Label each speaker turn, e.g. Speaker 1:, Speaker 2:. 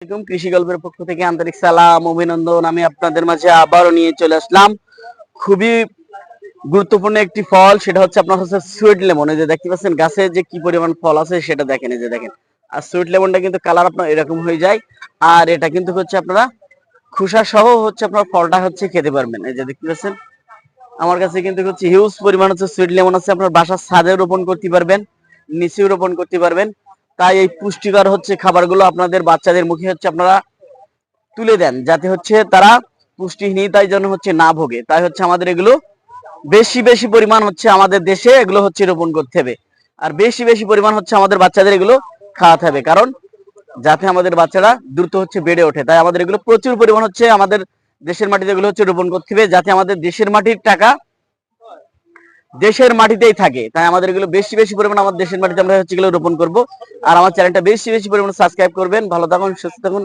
Speaker 1: আসসালামু আলাইকুম, কৃষি গল্পের পক্ষ থেকে আন্তরিক সালাম অভিনন্দন। আমি আপনাদের মাঝে আবারও নিয়ে চলে আসলাম খুবই গুরুত্বপূর্ণ একটি ফল, সেটা হচ্ছে আপনার হচ্ছে সুইট লেমন। এই যে দেখতে পাচ্ছেন গাছে যে কি পরিমাণ ফল আছে সেটা দেখেন, এই যে দেখেন। আর সুইট লেমনটা কিন্তু কালার আপনার এরকম হয়ে যায়, আর এটা কিন্তু হচ্ছে আপনারা খোসা সহ হচ্ছে আপনার ফলটা হচ্ছে খেতে পারবেন। এই যে দেখতে পাচ্ছেন আমার কাছে কিন্তু হচ্ছে হিউজ পরিমাণ হচ্ছে সুইট লেমন আছে। আপনার বাসার ছাদে রোপণ করতে পারবেন, নিচেও রোপণ করতে পারবেন। তাই এই পুষ্টিকর হচ্ছে খাবারগুলো আপনাদের বাচ্চাদের মুখে হচ্ছে আপনারা তুলে দেন, যাতে হচ্ছে তারা পুষ্টিহীনতায় যেন হচ্ছে না ভোগে। তাই হচ্ছে আমাদের এগুলো বেশি বেশি পরিমাণ হচ্ছে আমাদের দেশে এগুলো হচ্ছে রোপণ করতে হবে, আর বেশি বেশি পরিমাণ হচ্ছে আমাদের বাচ্চাদের এগুলো খাওয়াতে হবে, কারণ যাতে আমাদের বাচ্চারা দ্রুত হচ্ছে বেড়ে ওঠে। তাই আমাদের এগুলো প্রচুর পরিমাণ হচ্ছে আমাদের দেশের মাটিতে এগুলো হচ্ছে রোপণ করতে হবে, যাতে আমাদের দেশের মাটির টাকা দেশের মাটিতেই থাকে। তাই আমাদের এগুলো বেশি বেশি পরিমাণ আমাদের দেশের মাটিতে আমরা হচ্ছে এগুলো রোপণ করব। আর আমার চ্যানেলটা বেশি বেশি পরিমাণে সাবস্ক্রাইব করবেন। ভালো থাকুন, সুস্থ থাকুন,